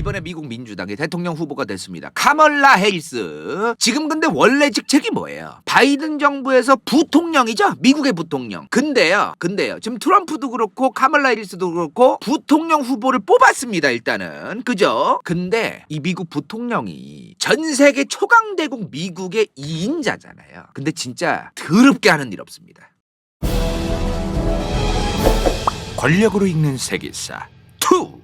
이번에 미국 민주당의 대통령 후보가 됐습니다. 카멀라 해리스. 지금 근데 원래 직책이 뭐예요? 바이든 정부에서 부통령이죠? 미국의 부통령. 근데요. 지금 트럼프도 그렇고 카멀라 해리스도 그렇고 부통령 후보를 뽑았습니다. 일단은. 그죠? 근데 이 미국 부통령이 전 세계 초강대국 미국의 2인자잖아요. 근데 진짜 더럽게 하는 일 없습니다. 권력으로 읽는 세계사 2.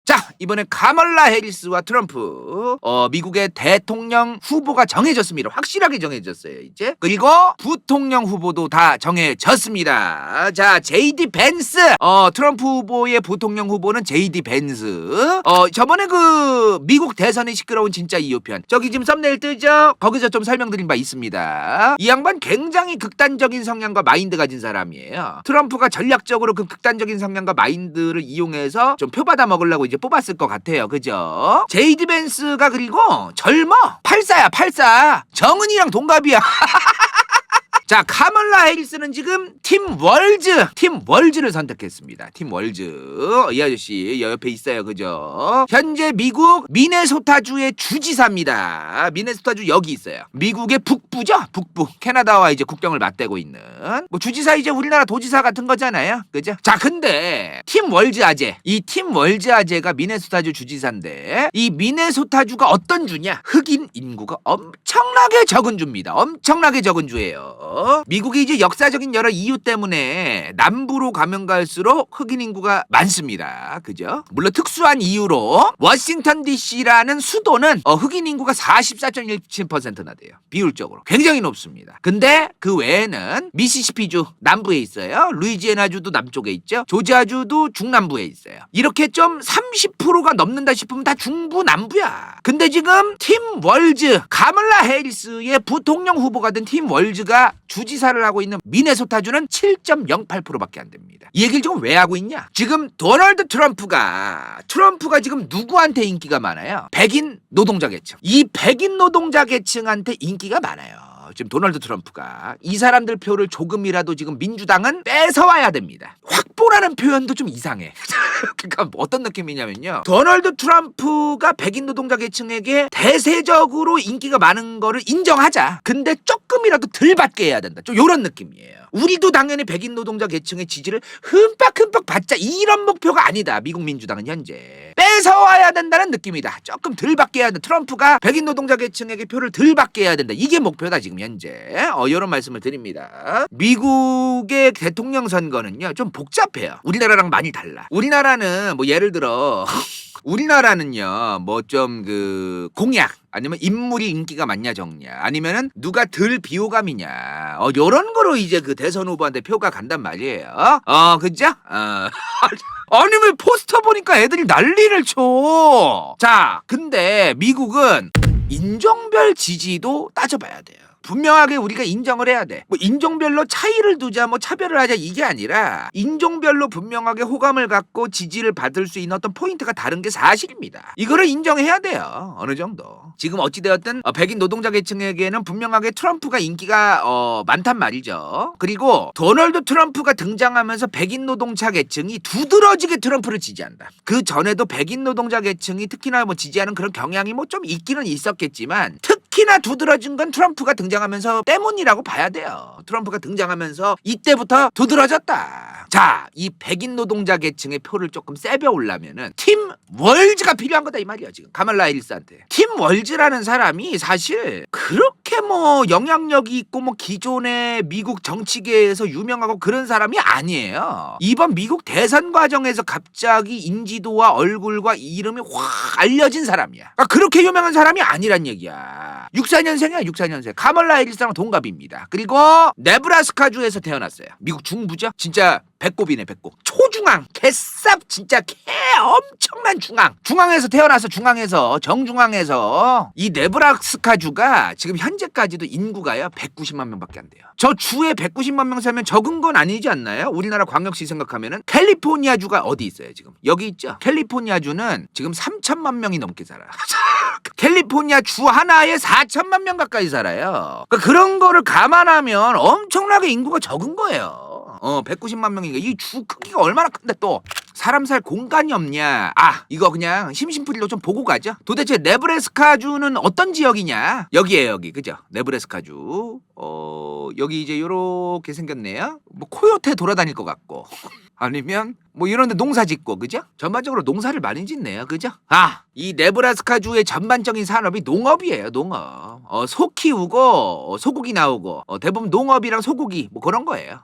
자, 이번에 카멀라 해리스와 트럼프 미국의 대통령 후보가 정해졌습니다. 확실하게 정해졌어요 이제. 그리고 부통령 후보도 다 정해졌습니다. 자, JD 벤스. 트럼프 후보의 부통령 후보는 JD 벤스. 저번에 그 미국 대선이 시끄러운 진짜 2호편 저기 지금 썸네일 뜨죠? 거기서 좀 설명드린 바 있습니다. 이 양반 굉장히 극단적인 성향과 마인드 가진 사람이에요. 트럼프가 전략적으로 그 극단적인 성향과 마인드를 이용해서 좀 표받아 먹으려고 이제 뽑았을 것 같아요. 그죠? 제이디 벤스가 그리고 젊어. 84야 84. 정은이랑 동갑이야. 자, 카멀라 해리스는 지금 팀 월즈를 선택했습니다. 팀 월즈. 이 아저씨 옆에 있어요. 그죠? 현재 미국 미네소타주의 주지사입니다. 미네소타주 여기 있어요. 미국의 북부죠? 북부. 캐나다와 이제 국경을 맞대고 있는. 뭐 주지사 이제 우리나라 도지사 같은 거잖아요. 그죠? 자, 근데 팀 월즈 아재. 이 팀 월즈 아재가 미네소타주 주지사인데 이 미네소타주가 어떤 주냐? 흑인 인구가 엄청나게 적은 주입니다. 엄청나게 적은 주예요. 미국이 이제 역사적인 여러 이유 때문에 남부로 가면 갈수록 흑인 인구가 많습니다. 그죠? 물론 특수한 이유로 워싱턴 DC라는 수도는 흑인 인구가 44.17%나 돼요. 비율적으로 굉장히 높습니다. 근데 그 외에는 미시시피주 남부에 있어요. 루이지애나주도 남쪽에 있죠. 조지아주도 중남부에 있어요. 이렇게 좀 30%가 넘는다 싶으면 다 중부 남부야. 근데 지금 팀 월즈 카멀라 해리스의 부통령 후보가 된 팀 월즈가 주지사를 하고 있는 미네소타주는 7.08%밖에 안 됩니다. 이 얘기를 지금 왜 하고 있냐? 지금 도널드 트럼프가 지금 누구한테 인기가 많아요? 백인 노동자 계층. 이 백인 노동자 계층한테 인기가 많아요. 지금 도널드 트럼프가 이 사람들 표를 조금이라도 지금 민주당은 뺏어와야 됩니다. 확보라는 표현도 좀 이상해. 그러니까 어떤 느낌이냐면요. 도널드 트럼프가 백인 노동자 계층에게 대세적으로 인기가 많은 거를 인정하자. 근데 조금이라도 덜 받게 해야 된다. 좀 이런 느낌이에요. 우리도 당연히 백인 노동자 계층의 지지를 흠뻑 받자 이런 목표가 아니다. 미국 민주당은 현재 뺏어와야 된다는 느낌이다. 조금 덜 받게 해야 된다. 트럼프가 백인 노동자 계층에게 표를 덜 받게 해야 된다. 이게 목표다 지금 현재. 이런 말씀을 드립니다. 미국의 대통령 선거는요 좀 복잡해요. 우리나라랑 많이 달라. 우리나라는 뭐 예를 들어 우리나라는요 뭐 좀 그 공약 아니면 인물이 인기가 많냐 적냐 아니면은 누가 덜 비호감이냐 요런 거로 이제 그 대선 후보한테 표가 간단 말이에요. 그죠? 아니면 포스터 보니까 애들이 난리를 쳐. 자, 근데 미국은 인종별 지지도 따져봐야 돼요. 분명하게 우리가 인정을 해야 돼. 뭐 인종별로 차이를 두자, 뭐 차별을 하자 이게 아니라 인종별로 분명하게 호감을 갖고 지지를 받을 수 있는 어떤 포인트가 다른 게 사실입니다. 이거를 인정해야 돼요. 어느 정도. 지금 어찌되었든 백인 노동자 계층에게는 분명하게 트럼프가 인기가 많단 말이죠. 그리고 도널드 트럼프가 등장하면서 백인 노동자 계층이 두드러지게 트럼프를 지지한다. 그 전에도 백인 노동자 계층이 특히나 뭐 지지하는 그런 경향이 뭐 좀 있기는 있었겠지만 특히나 두드러진 건 트럼프가 등장하면서 때문이라고 봐야 돼요. 트럼프가 등장하면서 이때부터 두드러졌다. 자, 이 백인 노동자 계층의 표를 조금 세벼 올라면은 팀 월즈가 필요한 거다 이 말이야 지금 카멀라 해리스한테. 팀 월즈라는 사람이 사실 그렇게 뭐 영향력이 있고 뭐 기존의 미국 정치계에서 유명하고 그런 사람이 아니에요. 이번 미국 대선 과정에서 갑자기 인지도와 얼굴과 이름이 확 알려진 사람이야. 그러니까 그렇게 유명한 사람이 아니란 얘기야. 64년생이야 64년생. 카멀라 해리스랑 동갑입니다. 그리고 네브라스카주에서 태어났어요. 미국 중부죠. 진짜 배꼽이네 배꼽. 초중앙 개쌉 진짜 개 엄청난 중앙에서 태어나서 정중앙에서 이 네브라스카주가 지금 현재까지도 인구가요 190만 명밖에 안 돼요. 저 주에 190만 명 살면 적은 건 아니지 않나요? 우리나라 광역시 생각하면은 캘리포니아주가 어디 있어요 지금? 여기 있죠. 캘리포니아주는 지금 3천만 명이 넘게 살아. 캘리포니아 주 하나에 4천만 명 가까이 살아요. 그러니까 그런 거를 감안하면 엄청나게 인구가 적은 거예요. 190만 명이니까 이 주 크기가 얼마나 큰데 또 사람 살 공간이 없냐. 아, 이거 그냥 심심풀이로 좀 보고 가죠. 도대체 네브래스카주는 어떤 지역이냐. 여기에요, 여기. 그죠? 네브래스카주. 여기 이제 요렇게 생겼네요. 뭐 코요테 돌아다닐 것 같고 아니면 뭐 이런데 농사 짓고, 그죠? 전반적으로 농사를 많이 짓네요, 그죠? 아, 이 네브라스카주의 전반적인 산업이 농업이에요, 농업. 소 키우고 소고기 나오고 대부분 농업이랑 소고기 뭐 그런 거예요.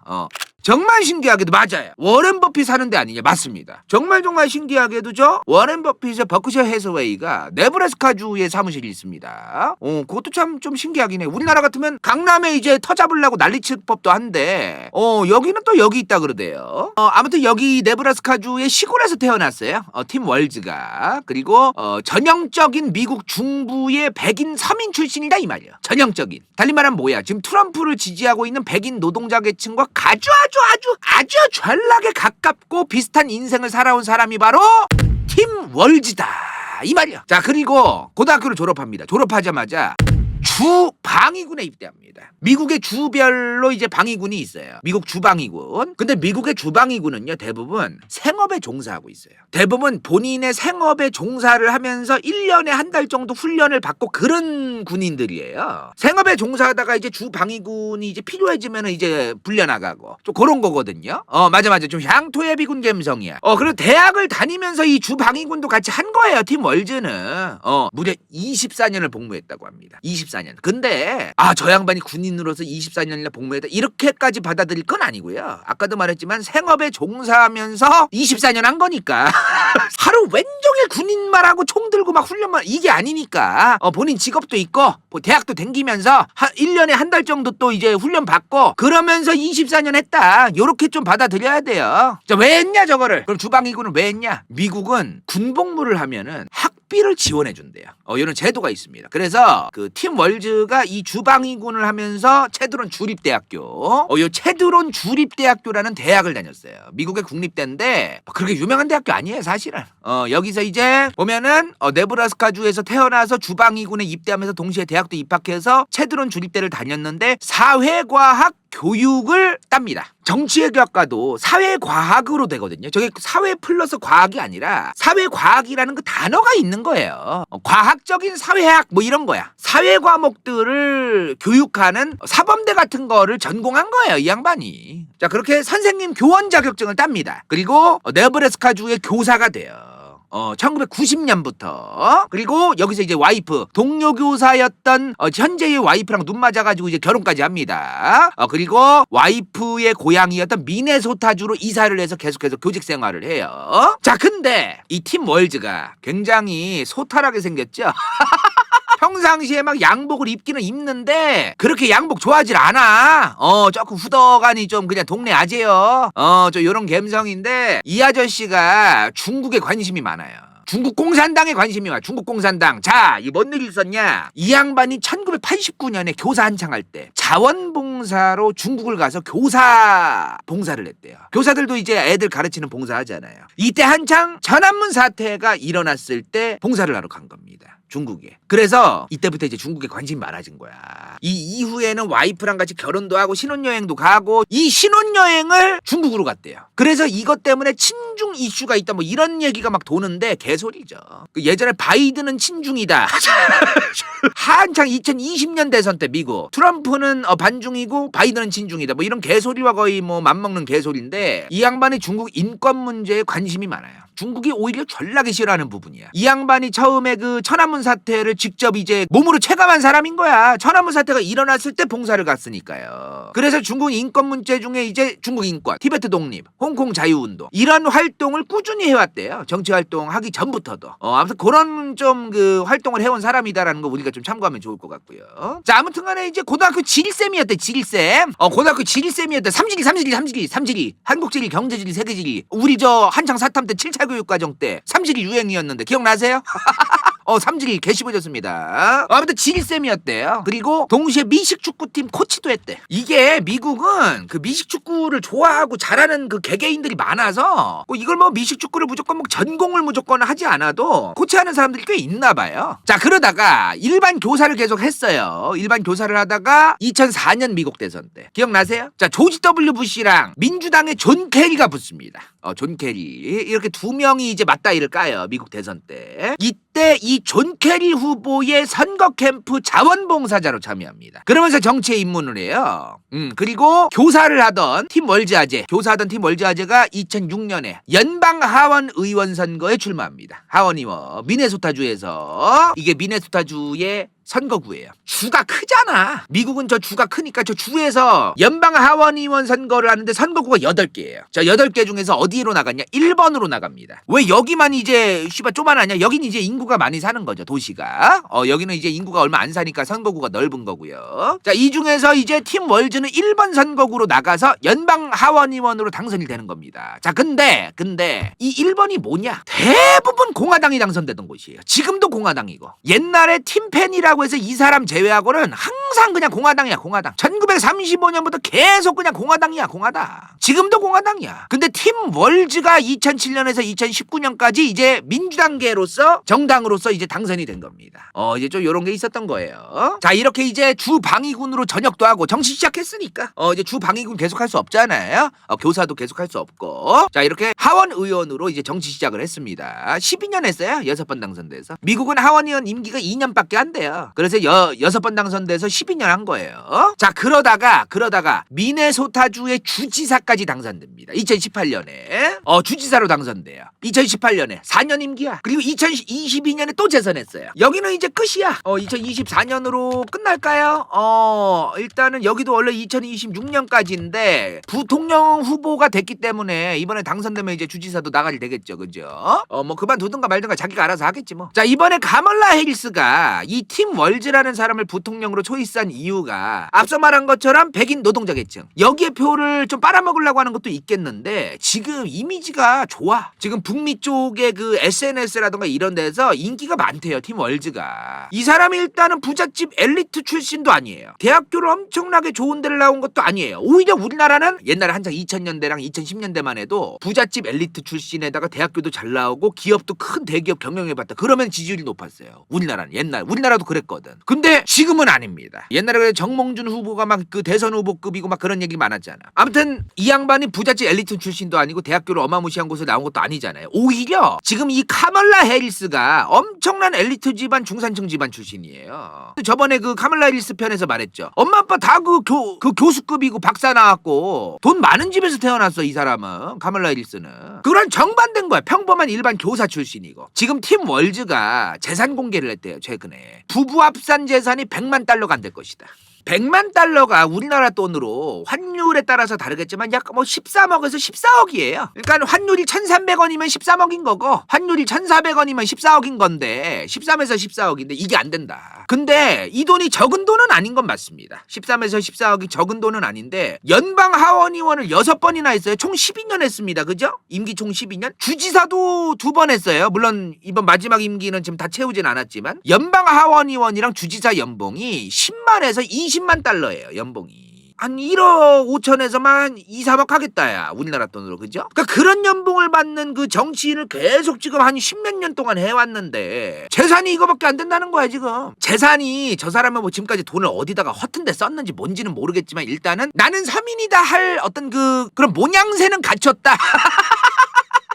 정말 신기하게도 맞아요. 워렌 버핏 사는 데 아니냐? 맞습니다. 정말 신기하게도 워렌 버핏의 버크셔 해서웨이가 네브라스카주에 사무실이 있습니다. 그것도 참 좀 신기하긴 해요. 우리나라 같으면 강남에 이제 터 잡으려고 난리칠 법도 한데 여기는 또 여기 있다 그러대요. 아무튼 여기 네브라스카주의 시골에서 태어났어요. 팀 월즈가. 그리고 전형적인 미국 중부의 백인 서민 출신이다 이 말이에요. 전형적인. 달리 말하면 뭐야? 지금 트럼프를 지지하고 있는 백인 노동자 계층과 아주 전락에 가깝고 비슷한 인생을 살아온 사람이 바로 팀 월즈다 이 말이야. 자, 그리고 고등학교를 졸업합니다. 졸업하자마자 주 방위군에 입대합니다. 미국의 주별로 이제 방위군이 있어요. 미국 주방위군. 근데 미국의 주방위군은요, 대부분 생업에 종사하고 있어요. 대부분 본인의 생업에 종사를 하면서 1년에 한 달 정도 훈련을 받고 그런 군인들이에요. 생업에 종사하다가 이제 주방위군이 이제 필요해지면 이제 불려나가고 좀 그런 거거든요. 맞아. 좀 향토예비군 감성이야. 그리고 대학을 다니면서 이 주방위군도 같이 한 거예요, 팀 월즈는. 무려 24년을 복무했다고 합니다. 24년. 근데 저 양반이 군인으로서 24년이나 복무했다 이렇게까지 받아들일 건 아니고요. 아까도 말했지만 생업에 종사하면서 24년 한 거니까 하루 왼종일 군인만 하고 총 들고 막 훈련만 이게 아니니까 본인 직업도 있고 대학도 댕기면서 1년에 한 달 정도 또 이제 훈련 받고 그러면서 24년 했다. 요렇게 좀 받아들여야 돼요. 자, 왜 했냐 저거를? 그럼 주방위군은 왜 했냐? 미국은 군복무를 하면은 학비를 지원해 준대요. 이런 제도가 있습니다. 그래서 그 팀 월즈가 이 주방위군을 하면서 체드론 주립대학교, 요 체드론 주립대학교라는 대학을 다녔어요. 미국의 국립대인데 그렇게 유명한 대학교 아니에요, 사실은. 여기서 이제 보면은 네브라스카주에서 태어나서 주방위군에 입대하면서 동시에 대학도 입학해서 체드론 주립대를 다녔는데 사회과학 교육을 땁니다. 정치외교학과도 사회과학으로 되거든요. 저게 사회 플러스 과학이 아니라 사회과학이라는 그 단어가 있는 거예요. 과학적인 사회학 뭐 이런 거야. 사회 과목들을 교육하는 사범대 같은 거를 전공한 거예요, 이 양반이. 자, 그렇게 선생님 교원 자격증을 땁니다. 그리고 네브래스카주의 교사가 돼요. 1990년부터. 그리고 여기서 이제 와이프, 동료 교사였던 현재의 와이프랑 눈 맞아가지고 이제 결혼까지 합니다. 그리고 와이프의 고향이었던 미네소타주로 이사를 해서 계속해서 교직 생활을 해요. 자, 근데 이 팀 월즈가 굉장히 소탈하게 생겼죠. 평상시에 막 양복을 입기는 입는데 그렇게 양복 좋아하질 않아. 조금 후덕하니 좀 그냥 동네 아재요. 저 요런 감성인데 이 아저씨가 중국에 관심이 많아요. 중국 공산당에 관심이 많아. 중국 공산당. 자, 이 뭔 일이 있었냐? 이 양반이 1989년에 교사 한창 할 때 자원봉사로 중국을 가서 교사 봉사를 했대요. 교사들도 이제 애들 가르치는 봉사 하잖아요. 이때 한창 천안문 사태가 일어났을 때 봉사를 하러 간 겁니다. 중국에. 그래서 이때부터 이제 중국에 관심이 많아진 거야. 이 이후에는 와이프랑 같이 결혼도 하고 신혼여행도 가고 이 신혼여행을 중국으로 갔대요. 그래서 이것 때문에 친중 이슈가 있다 뭐 이런 얘기가 막 도는데 개소리죠. 예전에 바이든은 친중이다. 한창 2020년 대선 때 미국 트럼프는 반중이고 바이든은 친중이다 뭐 이런 개소리와 거의 뭐 맞먹는 개소리인데 이 양반이 중국 인권 문제에 관심이 많아요. 중국이 오히려 전락이 싫어하는 부분이야. 이 양반이 처음에 그 천안문 사태를 직접 이제 몸으로 체감한 사람인 거야. 천안문 사태가 일어났을 때 봉사를 갔으니까요. 그래서 중국 인권 문제 중에 이제 중국 인권, 티베트 독립, 홍콩 자유운동 이런 활동을 꾸준히 해왔대요. 정치 활동하기 전부터도. 아무튼 그런 좀 그 활동을 해온 사람이다라는 거 우리가 좀 참고하면 좋을 것 같고요. 자, 아무튼간에 이제 고등학교 지리쌤이었대. 지리쌤. 고등학교 지리쌤이었대. 삼지리. 한국지리, 경제지리, 세계지리. 우리 저 한창 사탐 때 7차 교육과정 때 삼지리 유행이었는데 기억나세요? 삼직이 개씹어졌습니다. 아무튼 지리쌤이었대요. 그리고 동시에 미식축구팀 코치도 했대. 이게 미국은 그 미식축구를 좋아하고 잘하는 그 개개인들이 많아서 이걸 뭐 미식축구를 무조건 뭐 전공을 무조건 하지 않아도 코치하는 사람들이 꽤 있나 봐요. 자, 그러다가 일반 교사를 계속 했어요. 일반 교사를 하다가 2004년 미국 대선 때 기억나세요? 자, 조지 W 부시랑 민주당의 존 케리가 붙습니다. 존 케리 이렇게 두 명이 이제 맞다이를 까요. 미국 대선 때. 이때 이 존 케리 후보의 선거 캠프 자원봉사자로 참여합니다. 그러면서 정치에 입문을 해요. 그리고 교사를 하던 팀 월즈아제, 교사하던 팀 월즈아제가 2006년에 연방 하원 의원 선거에 출마합니다. 하원 의원 미네소타주에서. 이게 미네소타주의 선거구예요. 주가 크잖아. 미국은 저 주가 크니까 저 주에서 연방 하원의원 선거를 하는데 선거구가 8개예요. 자, 8개 중에서 어디로 나갔냐? 1번으로 나갑니다. 왜 여기만 이제 쪼만하냐? 여긴 이제 인구가 많이 사는 거죠. 도시가. 여기는 이제 인구가 얼마 안 사니까 선거구가 넓은 거고요. 자, 이 중에서 이제 팀 월즈는 1번 선거구로 나가서 연방 하원의원으로 당선이 되는 겁니다. 자, 근데 이 1번이 뭐냐? 대부분 공화당이 당선되던 곳이에요. 지금도 공화당이고. 옛날에 팀펜이라고 해서 이 사람 제외하고는 항상 그냥 공화당이야. 공화당. 1935년부터 계속 그냥 공화당이야. 공화당. 지금도 공화당이야. 근데 팀 월즈가 2007년에서 2019년까지 이제 민주당계로서 정당으로서 이제 당선이 된 겁니다. 이제 좀 요런 게 있었던 거예요. 자, 이렇게 이제 주방위군으로 전역도 하고 정치 시작했으니까 이제 주방위군 계속할 수 없잖아요. 교사도 계속할 수 없고. 자, 이렇게 하원 의원으로 이제 정치 시작을 했습니다. 12년 했어요. 6번 당선돼서. 미국은 하원 의원 임기가 2년밖에 안 돼요. 그래서 6번 당선돼서 12년 한 거예요. 자, 그러다가 미네소타주의 주지사까지 당선됩니다. 2018년에 주지사로 당선돼요. 2018년에 4년 임기야. 그리고 2022년에 또 재선했어요. 여기는 이제 끝이야. 2024년으로 끝날까요? 일단은 여기도 원래 2026년까지인데 부통령 후보가 됐기 때문에 이번에 당선되면 이제 주지사도 나가리 되겠죠. 그죠? 뭐 그만두든가 말든가 자기가 알아서 하겠지 뭐. 자, 이번에 카멀라 해리스가 이 팀 월즈라는 사람을 부통령으로 초이스한 이유가 앞서 말한 것처럼 백인 노동자 계층 여기에 표를 좀 빨아먹으려고 하는 것도 있겠는데 지금 이미지가 좋아. 지금 북미 쪽에 그 SNS라던가 이런 데서 인기가 많대요. 팀 월즈가. 이 사람이 일단은 부잣집 엘리트 출신도 아니에요. 대학교를 엄청나게 좋은 데를 나온 것도 아니에요. 오히려 우리나라는 옛날에 한창 2000년대랑 2010년대만 해도 부잣집 엘리트 출신에다가 대학교도 잘 나오고 기업도 큰 대기업 경영해봤다. 그러면 지지율이 높았어요. 우리나라도 그랬거든. 근데 지금은 아닙니다. 옛날에 정몽준 후보가 막 그 대선 후보급이고 막 그런 얘기 많았잖아. 아무튼 이 양반이 부잣집 엘리트 출신도 아니고 대학교를 어마무시한 곳에 나온 것도 아니잖아요. 오히려 지금 이 카멀라 해리스가 엄청난 엘리트 집안 중산층 집안 출신이에요. 저번에 그 카멀라 해리스 편에서 말했죠. 엄마 아빠 다 그 교수급이고 박사 나왔고 돈 많은 집에서 태어났어. 이 사람은 카멀라 해리스는. 그런 정반대인 거야. 평범한 일반 교사 출신이고. 지금 팀 월즈가 재산 공개를 했대요. 최근에. 부부 합산 재산이 100만 달러가 안 될 것이다. 100만 달러가 우리나라 돈으로 환율에 따라서 다르겠지만 약 뭐 13억에서 14억이에요. 그러니까 환율이 1,300원이면 13억인 거고 환율이 1,400원이면 14억인 건데 13에서 14억인데 이게 안 된다. 근데 이 돈이 적은 돈은 아닌 건 맞습니다. 13에서 14억이 적은 돈은 아닌데 연방 하원 의원을 6번이나 했어요. 총 12년 했습니다. 그죠? 임기 총 12년. 주지사도 2번 했어요. 물론 이번 마지막 임기는 지금 다 채우진 않았지만 연방 하원 의원이랑 주지사 연봉이 10만에서 20만 달러예요. 연봉이. 한 1억 5천에서만 2, 3억 하겠다 야 우리나라 돈으로. 그죠? 그러니까 그런 연봉을 받는 그 정치인을 계속 지금 한 10몇 년 동안 해왔는데 재산이 이거밖에 안 된다는 거야 지금. 재산이 저 사람은 뭐 지금까지 돈을 어디다가 허튼 데 썼는지 뭔지는 모르겠지만 일단은 나는 서민이다 할 어떤 그런 모양새는 갖췄다.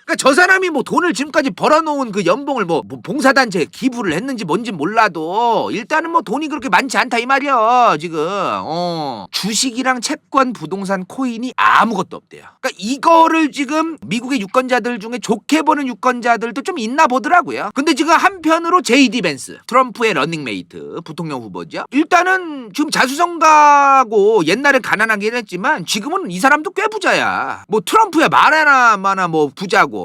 그러니까 저 사람이 뭐 돈을 지금까지 벌어놓은 그 연봉을 뭐 봉사단체에 기부를 했는지 뭔지 몰라도 일단은 뭐 돈이 그렇게 많지 않다 이 말이야 지금. 주식이랑 채권, 부동산, 코인이 아무것도 없대요. 그러니까 이거를 지금 미국의 유권자들 중에 좋게 보는 유권자들도 좀 있나 보더라고요. 근데 지금 한편으로 JD 벤스, 트럼프의 러닝메이트, 부통령 후보죠. 일단은 지금 자수성가고 옛날에 가난하긴 했지만 지금은 이 사람도 꽤 부자야. 뭐 트럼프야 말하나마나 뭐 부자고.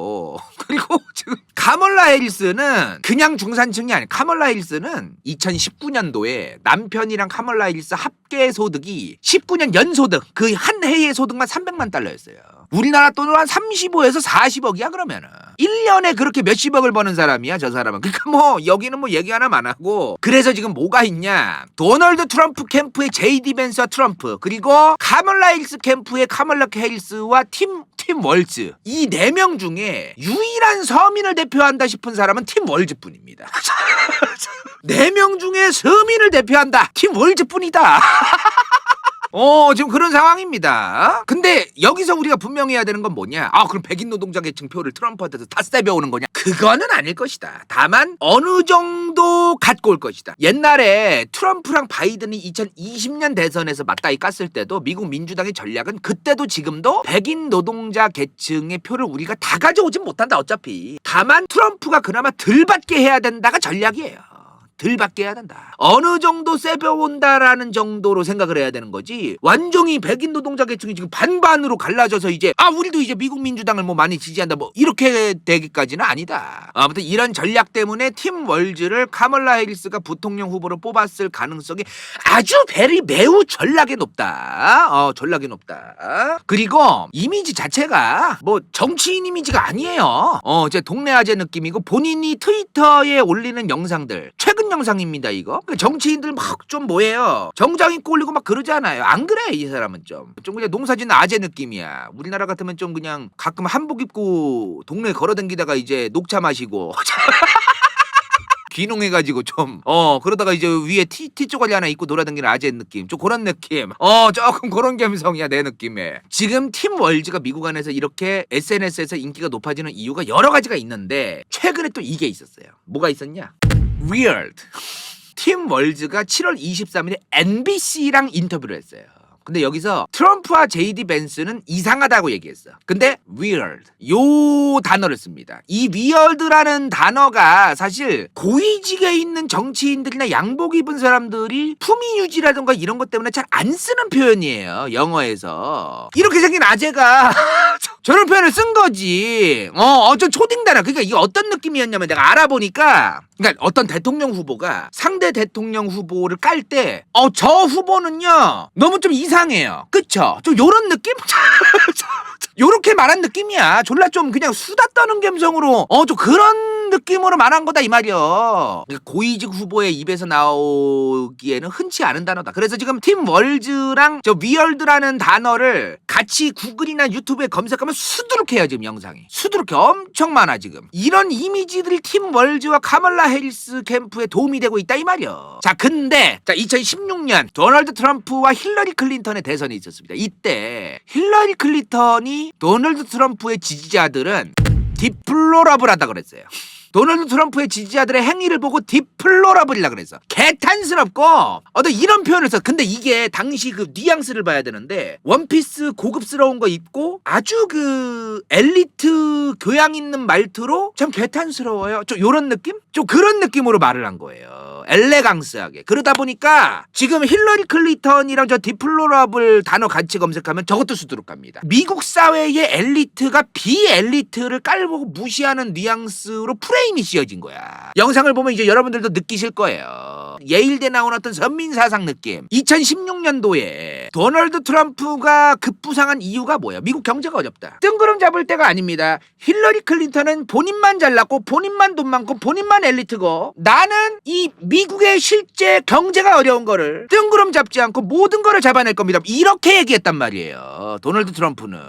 그리고 지금 카멀라 해리스는 그냥 중산층이 아니에요. 카멀라 해리스는 2019년도에 남편이랑 카멀라 해리스 합계 소득이 19년 연소득 그 한 해의 소득만 300만 달러였어요. 우리나라 돈으로 한 35에서 40억이야 그러면은. 1년에 그렇게 몇십억을 버는 사람이야 저 사람은. 그러니까 뭐 여기는 뭐 얘기 하나만 안 하고. 그래서 지금 뭐가 있냐. 도널드 트럼프 캠프의 JD 벤스와 트럼프, 그리고 카멀라 해리스 캠프의 카멀라 해리스와 팀 월즈, 이 4명 중에 유일한 서민을 대표한다 싶은 사람은 팀 월즈뿐입니다. 4명 중에 서민을 대표한다, 팀 월즈뿐이다. 지금 그런 상황입니다. 근데 여기서 우리가 분명히 해야 되는 건 뭐냐? 그럼 백인 노동자 계층 표를 트럼프한테서 다 쎄벼오는 거냐? 그거는 아닐 것이다. 다만 어느 정도 갖고 올 것이다. 옛날에 트럼프랑 바이든이 2020년 대선에서 맞다이 깠을 때도 미국 민주당의 전략은 그때도 지금도 백인 노동자 계층의 표를 우리가 다 가져오진 못한다 어차피. 다만 트럼프가 그나마 덜 받게 해야 된다가 전략이에요. 덜 받게 해야 된다. 어느 정도 세벼온다라는 정도로 생각을 해야 되는 거지. 완전히 백인 노동자 계층이 지금 반반으로 갈라져서 이제 우리도 이제 미국 민주당을 뭐 많이 지지한다 뭐 이렇게 되기까지는 아니다. 아무튼 이런 전략 때문에 팀 월즈를 카멀라 해리스가 부통령 후보로 뽑았을 가능성이 아주 매우 전락이 높다. 전락이 높다. 그리고 이미지 자체가 뭐 정치인 이미지가 아니에요. 이제 동네 아재 느낌이고, 본인이 트위터에 올리는 영상들 최근 영상입니다 이거. 정치인들 막 좀 뭐예요, 정장 입고 올리고 막 그러잖아요. 안 그래 이 사람은 좀 그냥 농사짓는 아재 느낌이야. 우리나라 같으면 좀 그냥 가끔 한복 입고 동네에 걸어다니다가 이제 녹차 마시고 귀농해가지고 좀 그러다가 이제 위에 티 쪼가리 하나 입고 돌아다니는 아재 느낌, 좀 그런 느낌. 조금 그런 감성이야 내 느낌에. 지금 팀 월즈가 미국 안에서 이렇게 SNS에서 인기가 높아지는 이유가 여러 가지가 있는데, 최근에 또 이게 있었어요. 뭐가 있었냐? Weird. 팀 월즈가 7월 23일에 NBC랑 인터뷰를 했어요. 근데 여기서 트럼프와 JD 벤스는 이상하다고 얘기했어. 근데 weird, 요 단어를 씁니다. 이 weird라는 단어가 사실 고위직에 있는 정치인들이나 양복 입은 사람들이 품위 유지라든가 이런 것 때문에 잘 안 쓰는 표현이에요 영어에서. 이렇게 생긴 아재가 저런 표현을 쓴 거지. 좀 초딩다라. 그러니까 이게 어떤 느낌이었냐면, 내가 알아보니까, 그러니까 어떤 대통령 후보가 상대 대통령 후보를 깔 때 저 후보는요 너무 좀 이상해요, 그쵸? 좀 요런 느낌? 요렇게 말한 느낌이야. 졸라 좀 그냥 수다 떠는 감성으로 좀 그런 느낌으로 말한 거다 이 말이야. 고위직 후보의 입에서 나오기에는 흔치 않은 단어다. 그래서 지금 팀 월즈랑 저 위얼드라는 단어를 같이 구글이나 유튜브에 검색하면 수두룩해요. 지금 영상이 수두룩해. 엄청 많아 지금. 이런 이미지들이 팀 월즈와 카멀라 해리스 캠프에 도움이 되고 있다 이 말이야. 자, 근데 2016년 도널드 트럼프와 힐러리 클린턴의 대선이 있었습니다. 이때 힐러리 클린턴이 도널드 트럼프의 지지자들은 디플로러블하다 그랬어요. 도널드 트럼프의 지지자들의 행위를 보고 디플로러블이라 그래서 개탄스럽고 이런 표현을 써. 근데 이게 당시 그 뉘앙스를 봐야 되는데, 원피스 고급스러운 거 입고 아주 그 엘리트 교양 있는 말투로 참 개탄스러워요. 좀 요런 느낌? 좀 그런 느낌으로 말을 한 거예요. 엘레강스하게. 그러다 보니까 지금 힐러리 클린턴이랑 저 디플로러블 단어 같이 검색하면 저것도 수두룩합니다. 미국 사회의 엘리트가 비엘리트를 깔보고 무시하는 뉘앙스로 프레임이 씌워진 거야. 영상을 보면 이제 여러분들도 느끼실 거예요. 예일대 나온 어떤 선민사상 느낌. 2016년도에 도널드 트럼프가 급부상한 이유가 뭐야? 미국 경제가 어렵다. 뜬구름 잡을 때가 아닙니다. 힐러리 클린턴은 본인만 잘났고 본인만 돈 많고 본인만 엘리트고, 나는 이 미국의 실제 경제가 어려운 거를 뜬구름 잡지 않고 모든 거를 잡아낼 겁니다. 이렇게 얘기했단 말이에요 도널드 트럼프는.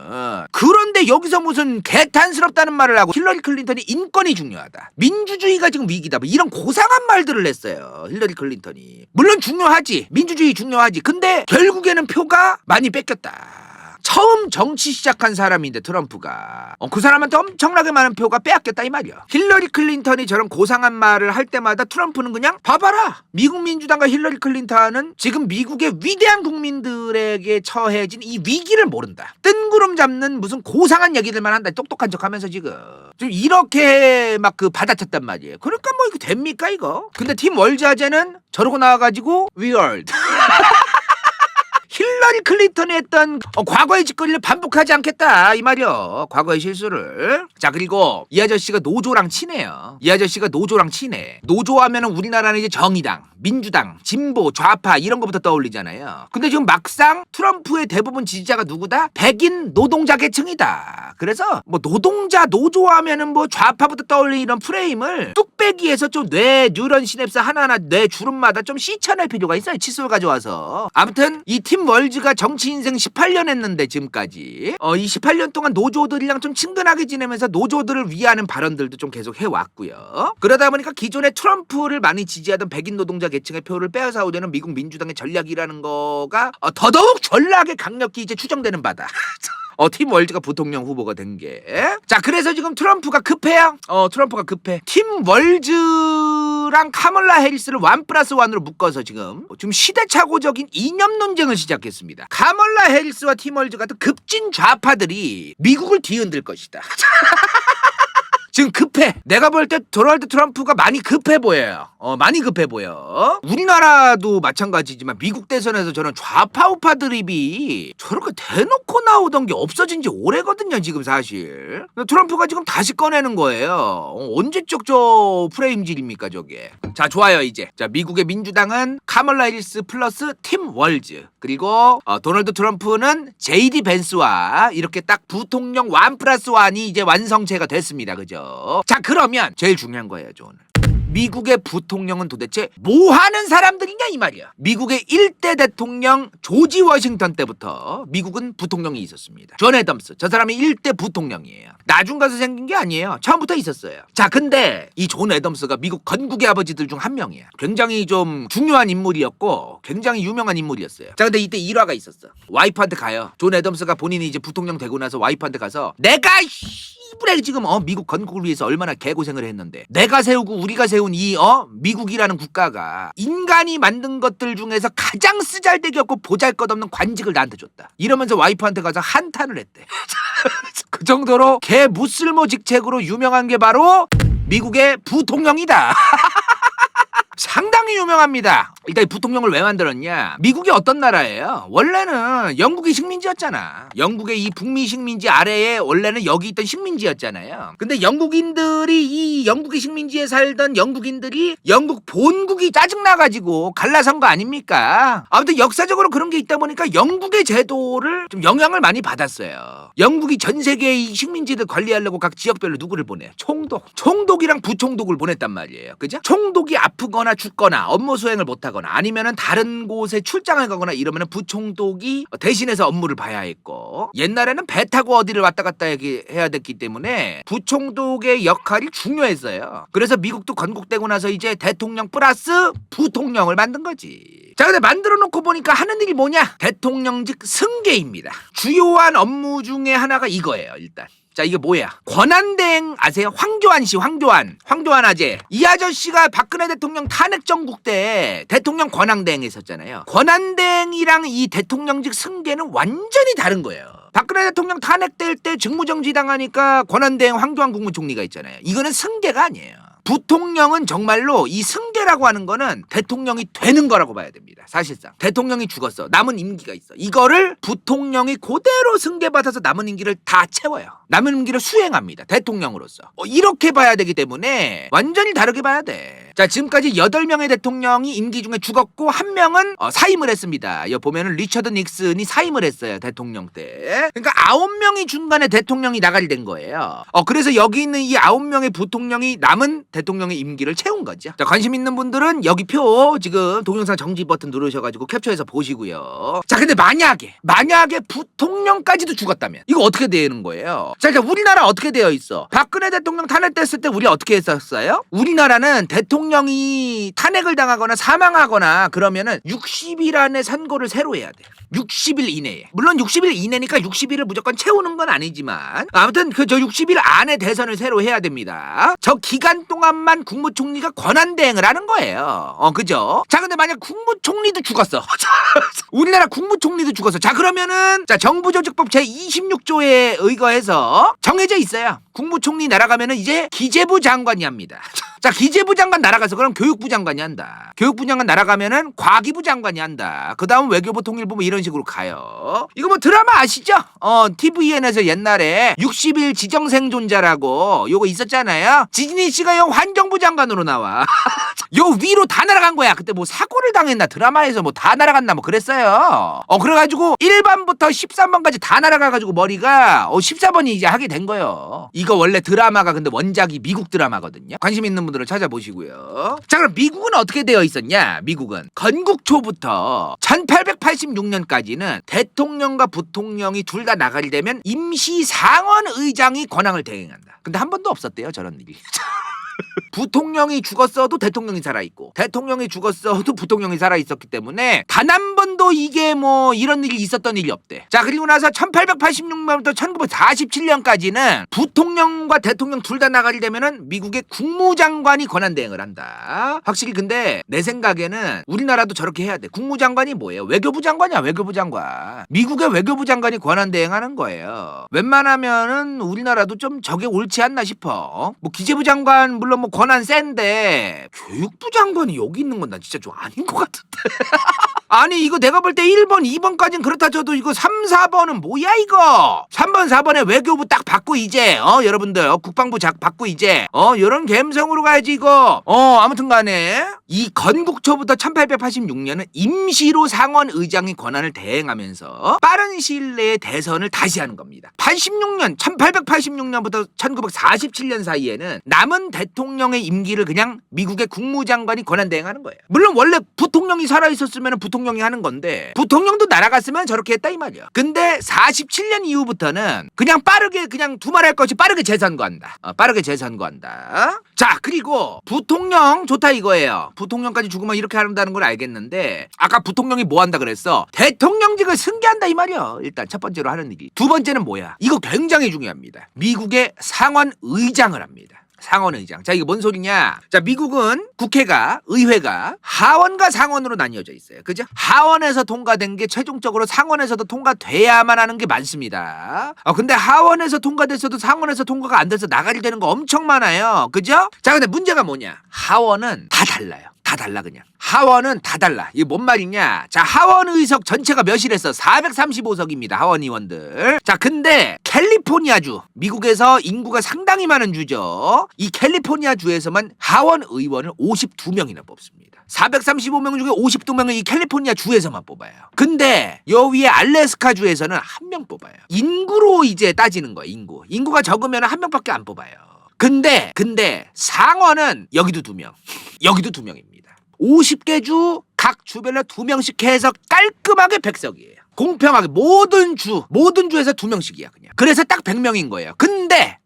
그런데 여기서 무슨 개탄스럽다는 말을 하고, 힐러리 클린턴이 인권이 중요하다, 민주주의가 지금 위기다, 뭐 이런 고상한 말들을 했어요 힐러리 클린턴이. 물론 중요하지, 민주주의 중요하지. 근데 결국에는 표가 많이 뺏겼다. 처음 정치 시작한 사람인데 트럼프가 그 사람한테 엄청나게 많은 표가 빼앗겼다 이 말이야. 힐러리 클린턴이 저런 고상한 말을 할 때마다 트럼프는 그냥 봐봐라, 미국 민주당과 힐러리 클린턴은 지금 미국의 위대한 국민들에게 처해진 이 위기를 모른다, 뜬구름 잡는 무슨 고상한 얘기들만 한다, 똑똑한 척하면서 지금 좀 이렇게 막 그 받아쳤단 말이에요. 그러니까 뭐 이거 됩니까 이거? 근데 팀 월즈 아재는 저러고 나와가지고 weird. 힐러리 힐러리 클린턴이 했던 과거의 짓거리를 반복하지 않겠다 이 말이요. 과거의 실수를. 자, 그리고 이 아저씨가 노조랑 친해요. 이 아저씨가 노조랑 친해. 노조하면은 우리나라는 이제 정의당, 민주당, 진보, 좌파 이런 거부터 떠올리잖아요. 근데 지금 막상 트럼프의 대부분 지지자가 누구다? 백인 노동자 계층이다. 그래서 뭐 노동자 노조하면은 뭐 좌파부터 떠올리는 프레임을 뚝배기에서 좀 뇌 뉴런 시냅스 하나하나 뇌 주름마다 좀 씻어낼 필요가 있어요. 칫솔 가져와서. 아무튼 이 팀 월즈가 정치 인생 18년 했는데 지금까지 이 18년 동안 노조들이랑 좀 친근하게 지내면서 노조들을 위하는 발언들도 좀 계속 해왔고요. 그러다 보니까 기존에 트럼프를 많이 지지하던 백인 노동자 계층의 표를 빼앗아오려는 미국 민주당의 전략이라는 거가 더더욱 전략에 강력히 이제 추정되는 바다. 팀 월즈가 부통령 후보가 된 게. 자, 그래서 지금 트럼프가 급해요. 트럼프가 급해. 팀 월즈랑 카멀라 해리스를 1+1으로 묶어서 지금 시대착오적인 이념 논쟁을 시작했습니다. 카멀라 해리스와 팀 월즈 같은 급진 좌파들이 미국을 뒤흔들 것이다. 지금 급해. 내가 볼 때 도널드 트럼프가 많이 급해 보여요. 많이 급해 보여. 우리나라도 마찬가지지만 미국 대선에서 저는 좌파 우파 드립이 저렇게 대놓고 나오던 게 없어진 지 오래거든요, 지금 사실. 트럼프가 지금 다시 꺼내는 거예요. 언제적 저 프레임질입니까, 저게. 자, 좋아요, 이제. 자, 미국의 민주당은 카멀라 해리스 플러스 팀 월즈. 그리고 도널드 트럼프는 JD 벤스와 이렇게 딱 부통령 1+1이 이제 완성체가 됐습니다. 그죠? 자, 그러면 제일 중요한 거예요, 저 오늘. 미국의 부통령은 도대체 뭐 하는 사람들이냐 이 말이야. 미국의 1대 대통령 조지 워싱턴 때부터 미국은 부통령이 있었습니다. 존 애덤스. 저 사람이 1대 부통령이에요. 나중 가서 생긴 게 아니에요. 처음부터 있었어요. 자, 근데 이 존 애덤스가 미국 건국의 아버지들 중 한 명이야. 굉장히 좀 중요한 인물이었고 굉장히 유명한 인물이었어요. 자, 근데 이때 일화가 있었어. 와이프한테 가요. 존 애덤스가 본인이 이제 부통령 되고 나서 와이프한테 가서 내가 이불에 지금 미국 건국을 위해서 얼마나 개고생을 했는데 내가 세우고 우리가 세운 이 미국이라는 국가가 인간이 만든 것들 중에서 가장 쓰잘데기 없고 보잘것없는 관직을 나한테 줬다. 이러면서 와이프한테 가서 한탄을 했대. 그 정도로 개 무쓸모 직책으로 유명한 게 바로 미국의 부통령이다. 상당히 유명합니다. 일단 이 부통령을 왜 만들었냐? 미국이 어떤 나라예요? 원래는 영국이 식민지였잖아. 영국의 이 북미 식민지 아래에 원래는 여기 있던 식민지였잖아요. 근데 영국인들이 이 영국의 식민지에 살던 영국인들이 영국 본국이 짜증나가지고 갈라선 거 아닙니까? 아무튼 역사적으로 그런 게 있다 보니까 영국의 제도를 좀 영향을 많이 받았어요. 영국이 전 세계의 이 식민지들 관리하려고 각 지역별로 누구를 보내? 총독이랑 부총독을 보냈단 말이에요. 그죠? 총독이 아프거나 죽거나 업무 수행을 못하거나 아니면은 다른 곳에 출장을 가거나 이러면은 부총독이 대신해서 업무를 봐야 했고, 옛날에는 배 타고 어디를 왔다 갔다 해야 됐기 때문에 부총독의 역할이 중요했어요. 그래서 미국도 건국되고 나서 이제 대통령 플러스 부통령을 만든 거지. 자, 근데 만들어 놓고 보니까 하는 일이 뭐냐? 대통령직 승계입니다. 주요한 업무 중에 하나가 이거예요. 일단 자, 이게 뭐야? 권한대행 아세요? 황교안 씨, 황교안 아재. 이 아저씨가 박근혜 대통령 탄핵 정국 때 대통령 권한대행 했었잖아요. 권한대행이랑 이 대통령직 승계는 완전히 다른 거예요. 박근혜 대통령 탄핵될 때 직무정지 당하니까 권한대행 황교안 국무총리가 있잖아요. 이거는 승계가 아니에요. 부통령은 정말로 이 승계라고 하는 거는 대통령이 되는 거라고 봐야 됩니다. 사실상 대통령이 죽었어. 남은 임기가 있어. 이거를 부통령이 그대로 승계받아서 남은 임기를 다 채워요. 남은 임기를 수행합니다. 대통령으로서. 이렇게 봐야 되기 때문에 완전히 다르게 봐야 돼. 자, 지금까지 8명의 대통령이 임기 중에 죽었고 1명은 사임을 했습니다. 여기 보면은 리처드 닉슨이 사임을 했어요. 대통령 때. 그러니까 9명이 중간에 대통령이 나가게 된 거예요. 그래서 여기 있는 이 9명의 부통령이 남은 대통령의 임기를 채운 거죠. 자, 관심 있는 분들은 여기 표 지금 동영상 정지 버튼 누르셔가지고 캡처해서 보시고요. 자, 근데 만약에 부통령까지도 죽었다면 이거 어떻게 되는 거예요? 자, 일단 우리나라 어떻게 되어 있어? 박근혜 대통령 탄핵됐을 때 우리 어떻게 했었어요? 우리나라는 대통령이 탄핵을 당하거나 사망하거나 그러면은 60일 안에 선고를 새로 해야 돼. 60일 이내에. 물론 60일 이내니까 60일을 무조건 채우는 건 아니지만 아무튼 저 60일 안에 대선을 새로 해야 됩니다. 저 기간 동안만 국무총리가 권한대행을 하는 거예요. 그죠? 자, 근데 만약 국무총리도 죽었어. 우리나라 국무총리도 죽었어. 자, 그러면은 자, 정부조직법 제26조에 의거해서 정해져 있어요. 국무총리 날아가면은 이제 기재부 장관이 합니다. 자, 기재부 장관 날아가서 그럼 교육부 장관이 한다. 교육부 장관 날아가면은 과기부 장관이 한다. 그 다음 외교부 통일부 뭐 이런 식으로 가요. 이거 뭐 드라마 아시죠? TVN에서 옛날에 60일 지정생존자라고 요거 있었잖아요. 지진이 씨가 요 환경부 장관으로 나와. 요 위로 다 날아간 거야. 그때 뭐 사고를 당했나 드라마에서 뭐 다 날아갔나 뭐 그랬어요. 그래가지고 1번부터 13번까지 다 날아가가지고 머리가 14번이 이제 하게 된 거예요. 이거 원래 드라마가 근데 원작이 미국 드라마거든요. 관심 있는 분들은 찾아보시고요. 자, 그럼 미국은 어떻게 되어 있었냐? 미국은 건국초부터 1886년까지는 대통령과 부통령이 둘 다 나가게 되면 임시 상원의장이 권한을 대행한다. 근데 한 번도 없었대요, 저런 일이. 부통령이 죽었어도 대통령이 살아있고 대통령이 죽었어도 부통령이 살아있었기 때문에 단 한 번도 이게 뭐 이런 일이 있었던 일이 없대. 자, 그리고 나서 1886년부터 1947년까지는 부통령과 대통령 둘 다 나가게 되면은 미국의 국무장관이 권한대행을 한다. 확실히 근데 내 생각에는 우리나라도 저렇게 해야 돼. 국무장관이 뭐예요? 외교부 장관이야. 외교부 장관. 미국의 외교부 장관이 권한대행하는 거예요. 웬만하면은 우리나라도 좀 저게 옳지 않나 싶어. 뭐 기재부 장관 물론 뭐 권한 센데 교육부 장관이 여기 있는 건 난 진짜 좀 아닌 것 같은데. 아니 이거 내가 볼 때 1번, 2번까지는 그렇다 쳐도 이거 3, 4번은 뭐야 이거. 3번, 4번에 외교부 딱 받고 이제 여러분들 국방부 받고 이제 요런 감성으로 가야지 이거. 아무튼 간에 이 건국초부터 1886년은 임시로 상원의장이 권한을 대행하면서 빠른 시일 내에 대선을 다시 하는 겁니다. 1886년부터 1947년 사이에는 남은 대통령의 임기를 그냥 미국의 국무장관이 권한 대행하는 거예요. 물론 원래 부통령이 살아있었으면 부통령이 하는 건데 부통령도 날아갔으면 저렇게 했다 이 말이야. 근데 47년 이후부터는 그냥 빠르게 그냥 두말할 것이 빠르게 재선거한다. 빠르게 재선거한다. 자, 그리고 부통령 좋다 이거예요. 부통령까지 죽으면 이렇게 한다는 걸 알겠는데 아까 부통령이 뭐 한다 그랬어? 대통령직을 승계한다 이 말이야. 일단 첫 번째로 하는 일이. 두 번째는 뭐야? 이거 굉장히 중요합니다. 미국의 상원의장을 합니다. 상원의장. 자, 이게 뭔 소리냐? 자, 미국은 국회가, 의회가 하원과 상원으로 나뉘어져 있어요. 그죠? 하원에서 통과된 게 최종적으로 상원에서도 통과돼야만 하는 게 많습니다. 근데 하원에서 통과됐어도 상원에서 통과가 안 돼서 나가리 되는 거 엄청 많아요. 그죠? 자, 근데 문제가 뭐냐? 하원은 다 달라요. 다 달라 그냥. 하원은 다 달라. 이게 뭔 말이냐? 자, 하원 의석 전체가 몇이랬어? 435석입니다. 하원 의원들. 자, 근데 캘리포니아주, 미국에서 인구가 상당히 많은 주죠. 이 캘리포니아 주에서만 하원 의원을 52명이나 뽑습니다. 435명 중에 52명은 이 캘리포니아 주에서만 뽑아요. 근데 여 위에 알래스카 주에서는 한 명 뽑아요. 인구로 이제 따지는 거예요. 인구가 적으면 한 명밖에 안 뽑아요. 근데 상원은 여기도 2명, 여기도 2명입니다. 50개 주 각 주별로 2명씩 해서 깔끔하게 100석이에요. 공평하게 모든 주에서 2명씩이야 그냥. 그래서 딱 100명인 거예요. 근데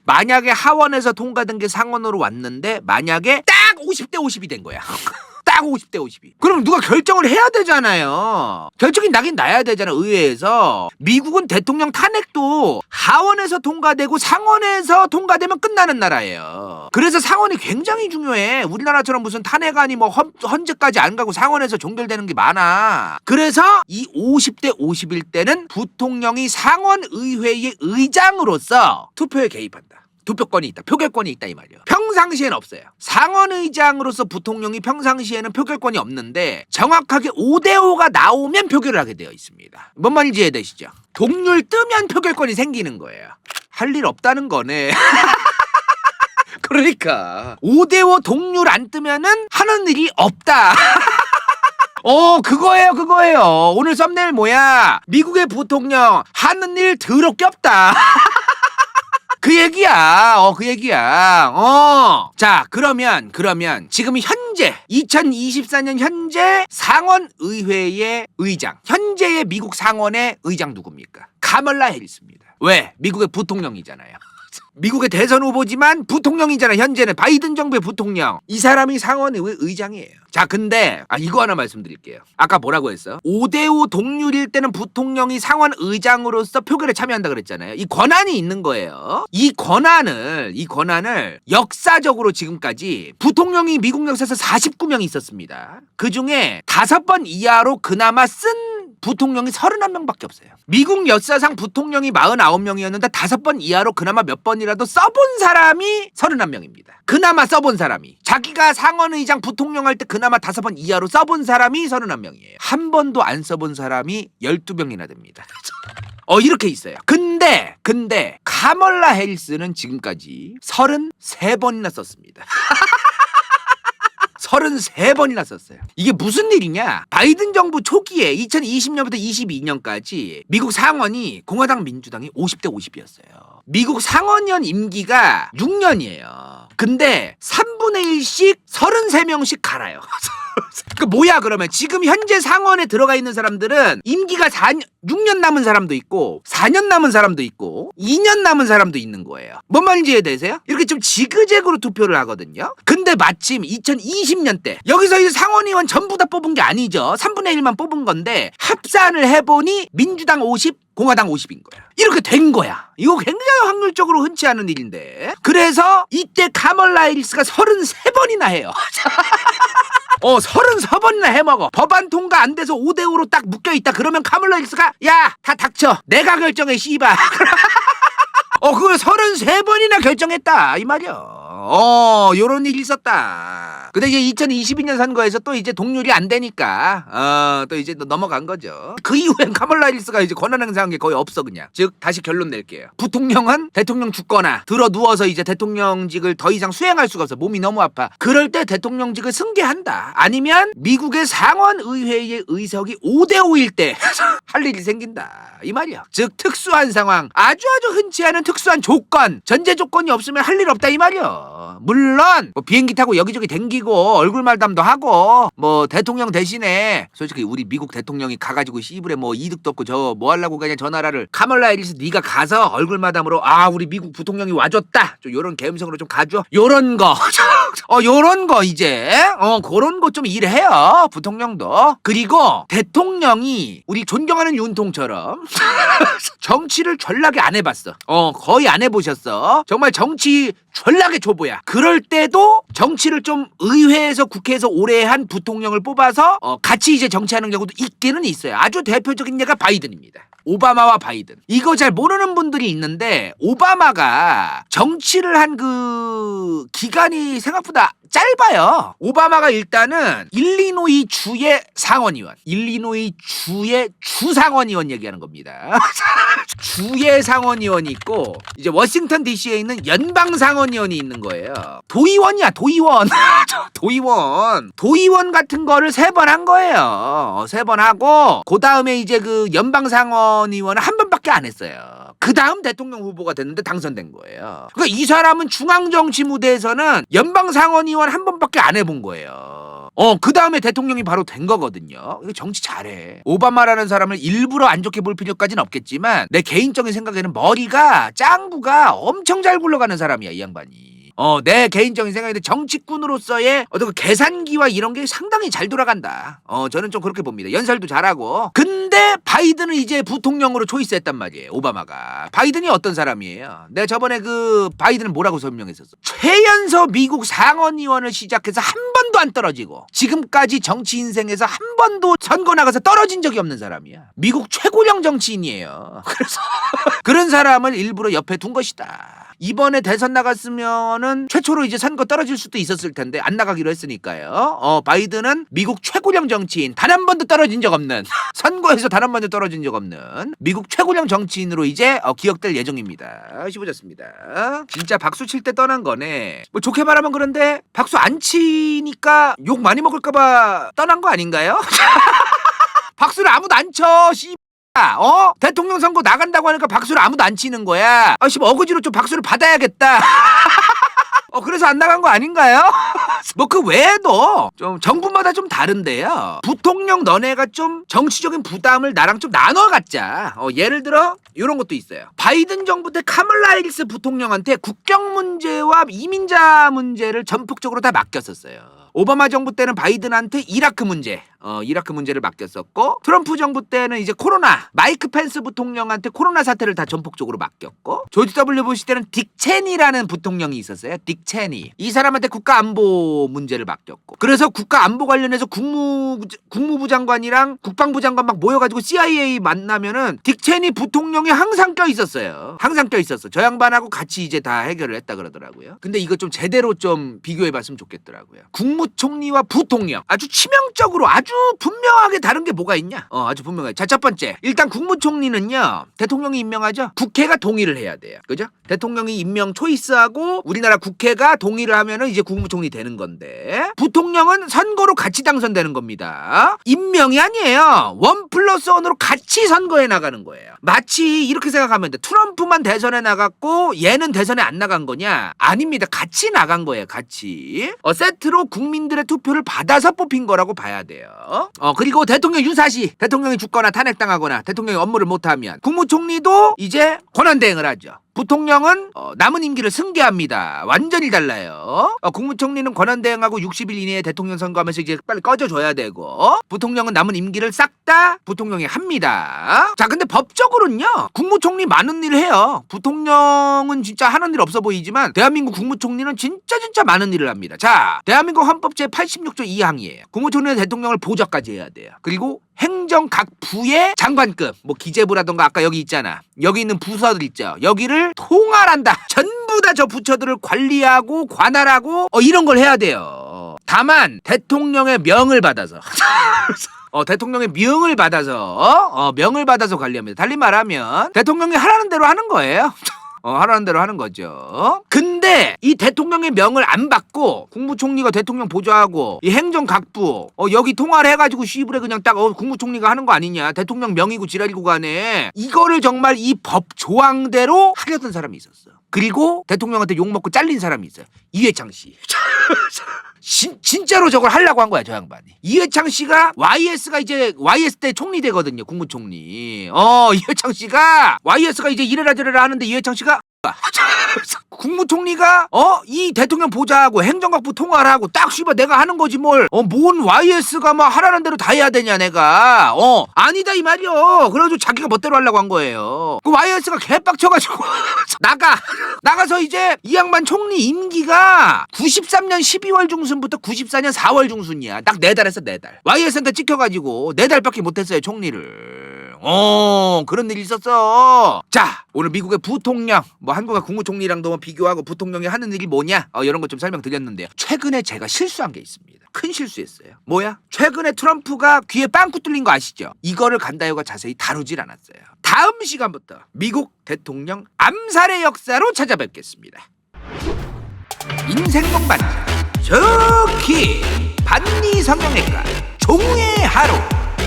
만약에 하원에서 통과된 게 상원으로 왔는데 만약에 딱 50대 50이 된 거야. 딱 50대 50이. 그럼 누가 결정을 해야 되잖아요. 결정이 나긴 나야 되잖아, 의회에서. 미국은 대통령 탄핵도 하원에서 통과되고 상원에서 통과되면 끝나는 나라예요. 그래서 상원이 굉장히 중요해. 우리나라처럼 무슨 탄핵안이 뭐 헌재까지 안 가고 상원에서 종결되는 게 많아. 그래서 이 50대 50일 때는 부통령이 상원의회의 의장으로서 투표에 개입한다. 투표권이 있다. 표결권이 있다 이 말이에요. 평상시에는 없어요. 상원의장으로서 부통령이 평상시에는 표결권이 없는데 정확하게 5대5가 나오면 표결을 하게 되어 있습니다. 뭔 말인지 이해되시죠? 동률 뜨면 표결권이 생기는 거예요. 할 일 없다는 거네. 그러니까 5대5 동률 안 뜨면은 하는 일이 없다. 그거예요. 오늘 썸네일 뭐야? 미국의 부통령 하는 일 더럽게 없다. 그 얘기야. 자, 그러면 지금 현재 2024년 현재 상원의회의 의장, 현재의 미국 상원의 의장 누굽니까? 카멀라 해리스입니다. 왜? 미국의 부통령이잖아요. 미국의 대선 후보지만 부통령이잖아. 현재는 바이든 정부의 부통령. 이 사람이 상원의회 의장이에요. 자, 근데 이거 하나 말씀드릴게요. 아까 뭐라고 했어? 5대5 동률일 때는 부통령이 상원의장으로서 표결에 참여한다 그랬잖아요. 이 권한이 있는 거예요. 이 권한을 역사적으로 지금까지 부통령이 미국 역사에서 49명 있었습니다. 그중에 5번 이하로 그나마 쓴 부통령이 31명밖에 없어요. 미국 역사상 부통령이 49명이었는데 5번 이하로 그나마 몇 번이라도 써본 사람이 31명입니다. 그나마 써본 사람이. 자기가 상원의장 부통령 할 때 그나마 5번 이하로 써본 사람이 31명이에요. 한 번도 안 써본 사람이 12명이나 됩니다. 이렇게 있어요. 근데 카멀라 해리스는 지금까지 33번이나 썼습니다. 33번이나 썼어요. 이게 무슨 일이냐? 바이든 정부 초기에 2020년부터 22년까지 미국 상원이 공화당 민주당이 50대 50이었어요. 미국 상원의원 임기가 6년이에요. 근데 3분의 1씩 33명씩 갈아요. 그 뭐야 그러면 지금 현재 상원에 들어가 있는 사람들은 임기가 6년 남은 사람도 있고 4년 남은 사람도 있고 2년 남은 사람도 있는 거예요. 뭔 말인지 이해되세요? 이렇게 좀 지그재그로 투표를 하거든요. 근데 마침 2020년 때 여기서 이제 상원의원 전부 다 뽑은 게 아니죠. 3분의 1만 뽑은 건데 합산을 해보니 민주당 50 공화당 50인 거야. 이렇게 된 거야. 이거 굉장히 확률적으로 흔치 않은 일인데. 그래서 이때 카멀라 해리스가 33번이나 해요. 34번이나 해먹어. 법안 통과 안 돼서 5대5로 딱 묶여있다. 그러면 카멀라 해리스가 야, 다 닥쳐. 내가 결정해, 씨발. 그걸 33번이나 결정했다. 이 말이야. 요런 일이 있었다. 근데 이제 2022년 선거에서 또 이제 동률이 안 되니까, 또 이제 넘어간 거죠. 그 이후엔 카멀라 해리스가 이제 권한 행사한 게 거의 없어, 그냥. 즉, 다시 결론 낼게요. 부통령은 대통령 죽거나 들어 누워서 이제 대통령직을 더 이상 수행할 수가 없어. 몸이 너무 아파. 그럴 때 대통령직을 승계한다. 아니면 미국의 상원의회의 의석이 5대5일 때 할 일이 생긴다. 이 말이야. 즉, 특수한 상황, 아주 흔치 않은 특수한 조건, 전제 조건이 없으면 할 일 없다. 이 말이야. 물론 뭐 비행기 타고 여기저기 댕기고 얼굴 말담도 하고 뭐 대통령 대신에 솔직히 우리 미국 대통령이 가가지고 씨부레 뭐 이득도 없고 저 뭐 하려고 그냥 저 나라를 카멀라 해리스 네가 가서 얼굴 마담으로 우리 미국 부통령이 와줬다 좀 요런 감성으로 좀 가줘 요런 거 요런 거 이제 그런 거 좀 일해요 부통령도. 그리고 대통령이 우리 존경하는 윤통처럼 정치를 전락에 안 해봤어. 거의 안 해보셨어. 정말 정치 전락의 초보야. 그럴 때도 정치를 좀 의회에서 국회에서 오래 한 부통령을 뽑아서 같이 이제 정치하는 경우도 있기는 있어요. 아주 대표적인 예가 바이든입니다. 오바마와 바이든. 이거 잘 모르는 분들이 있는데 오바마가 정치를 한 그 기간이 생각보다 짧아요. 오바마가 일단은 일리노이 주의 상원의원, 일리노이 주의 주상원의원 얘기하는 겁니다. 주의 상원의원이 있고 이제 워싱턴 DC에 있는 연방 상원의원이 있는 거예요. 도의원이야 도의원. 도의원 같은 거를 3번 한 거예요. 3번 하고 그 다음에 이제 그 연방 상원의원은 한 번밖에 안 했어요. 그 다음 대통령 후보가 됐는데 당선된 거예요. 그러니까 이 사람은 중앙정치 무대에서는 연방 상원의원 한 번밖에 안 해본 거예요. 그 다음에 대통령이 바로 된 거거든요. 이거 정치 잘해. 오바마라는 사람을 일부러 안 좋게 볼 필요까지는 없겠지만 내 개인적인 생각에는 머리가 짱구가 엄청 잘 굴러가는 사람이야 이 양반이. 내 개인적인 생각인데 정치꾼으로서의 어떤 그 계산기와 이런 게 상당히 잘 돌아간다. 저는 좀 그렇게 봅니다. 연설도 잘하고. 근데 바이든은 이제 부통령으로 초이스했단 말이에요. 오바마가. 바이든이 어떤 사람이에요? 내가 저번에 그 바이든은 뭐라고 설명했었어? 최연소 미국 상원의원을 시작해서 한 번도 안 떨어지고 지금까지 정치 인생에서 한 번도 선거 나가서 떨어진 적이 없는 사람이야. 미국 최고령 정치인이에요. 그래서 그런 사람을 일부러 옆에 둔 것이다. 이번에 대선 나갔으면은 최초로 이제 선거 떨어질 수도 있었을 텐데 안 나가기로 했으니까요. 바이든은 미국 최고령 정치인, 단 한 번도 떨어진 적 없는 선거에서 단 한 번도 떨어진 적 없는 미국 최고령 정치인으로 이제 기억될 예정입니다. 씹어졌습니다. 진짜 박수 칠 때 떠난 거네. 뭐 좋게 말하면 그런데 박수 안 치니까 욕 많이 먹을까봐 떠난 거 아닌가요? 박수를 아무도 안 쳐. 대통령 선거 나간다고 하니까 박수를 아무도 안 치는 거야. 어거지로 좀 박수를 받아야겠다. 그래서 안 나간 거 아닌가요? 뭐 그 외에도 좀 정부마다 좀 다른데요. 부통령 너네가 좀 정치적인 부담을 나랑 좀 나눠 갖자. 예를 들어 이런 것도 있어요. 바이든 정부 때 카멀라 해리스 부통령한테 국경 문제와 이민자 문제를 전폭적으로 다 맡겼었어요. 오바마 정부 때는 바이든한테 이라크 문제를 맡겼었고, 트럼프 정부 때는 이제 코로나, 마이크 펜스 부통령한테 코로나 사태를 다 전폭적으로 맡겼고, 조지 W 부시 때는 딕 체니라는 부통령이 있었어요. 딕 체니. 이 사람한테 국가안보 문제를 맡겼고, 그래서 국가안보 관련해서 국무부 장관이랑 국방부 장관 막 모여가지고 CIA 만나면은 딕 체니 부통령이 항상 껴있었어요. 항상 껴있었어. 저 양반하고 같이 이제 다 해결을 했다 그러더라고요. 근데 이거 좀 제대로 좀 비교해봤으면 좋겠더라고요. 국무총리와 부통령, 아주 치명적으로 아주 분명하게 다른 게 뭐가 있냐? 아주 분명하게. 자, 첫 번째, 일단 국무총리는요, 대통령이 임명하죠. 국회가 동의를 해야 돼요. 그죠? 대통령이 임명 초이스하고 우리나라 국회가 동의를 하면은 이제 국무총리 되는 건데, 부통령은 선거로 같이 당선되는 겁니다. 임명이 아니에요. 1+1으로 같이 선거에 나가는 거예요. 마치 이렇게 생각하면 돼. 트럼프만 대선에 나갔고 얘는 대선에 안 나간 거냐? 아닙니다. 같이 나간 거예요. 같이. 세트로 국민들의 투표를 받아서 뽑힌 거라고 봐야 돼요. 그리고 대통령 유사시, 대통령이 죽거나 탄핵당하거나 대통령이 업무를 못하면 국무총리도 이제 권한대행을 하죠. 부통령은 남은 임기를 승계합니다. 완전히 달라요. 국무총리는 권한대행하고 60일 이내에 대통령 선거하면서 이제 빨리 꺼져줘야 되고, 부통령은 남은 임기를 싹 다 부통령이 합니다. 자, 근데 법적으로는요, 국무총리 많은 일을 해요. 부통령은 진짜 하는 일 없어 보이지만 대한민국 국무총리는 진짜 많은 일을 합니다. 자, 대한민국 헌법 제86조 2항이에요. 국무총리는 대통령을 보좌까지 해야 돼요. 그리고 행정 각 부의 장관급, 뭐 기재부라던가 아까 여기 있잖아. 여기 있는 부서들 있죠. 여기를 통할한다. 전부 다 저 부처들을 관리하고 관할하고 이런 걸 해야 돼요. 다만 대통령의 명을 받아서 대통령의 명을 받아서 관리합니다. 달리 말하면 대통령이 하라는 대로 하는 거예요. 하라는 대로 하는 거죠. 근데 이 대통령의 명을 안 받고 국무총리가 대통령 보좌하고 이 행정각부 여기 통화를 해가지고 시부레 그냥 딱 국무총리가 하는 거 아니냐, 대통령 명이고 지랄이고 간에 이거를 정말 이 법 조항대로 하려던 사람이 있었어. 그리고 대통령한테 욕먹고 잘린 사람이 있어요. 이회창 씨. 진짜로 저걸 하려고 한 거야, 저 양반이. 이회창 씨가 YS가 이제 YS 때 총리 되거든요, 국무총리. 이회창 씨가 YS가 이제 이래라 저래라 하는데 이회창 씨가 국무총리가 이 대통령 보좌하고 행정각부 통화를 하고 딱 씨발 내가 하는 거지 뭘. 뭔 YS가 막 하라는 대로 다 해야 되냐 내가. 아니다 이 말이요. 그래가지고 자기가 멋대로 하려고 한 거예요. 그 YS가 개빡쳐가지고 나가서 이제 이 양반 총리 임기가 93년 12월 중순부터 94년 4월 중순이야. 딱 4달 했어, 4달. YS한테 찍혀가지고 4달밖에 못했어요, 총리를. 그런 일이 있었어. 자, 오늘 미국의 부통령, 뭐 한국의 국무총리랑도 비교하고 부통령이 하는 일이 뭐냐, 이런 것 좀 설명드렸는데요. 최근에 제가 실수한 게 있습니다. 큰 실수했어요. 뭐야? 최근에 트럼프가 귀에 빵꾸 뚫린 거 아시죠? 이거를 간다요가 자세히 다루질 않았어요. 다음 시간부터 미국 대통령 암살의 역사로 찾아뵙겠습니다. 인생동반자 저키 반니 성형외과 종우의 하루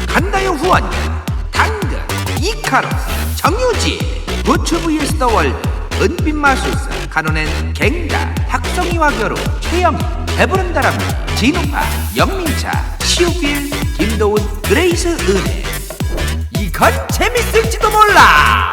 간다요 후원자 당근 이카로스 정유지 부츠 vs 더 월드 은빛 마술사 카노넨 갱다 학성이와 결혼 최영희 배부른 다람쥐 진우파 영민차 시우빌 김도훈 그레이스 은혜. 이건 재밌을지도 몰라.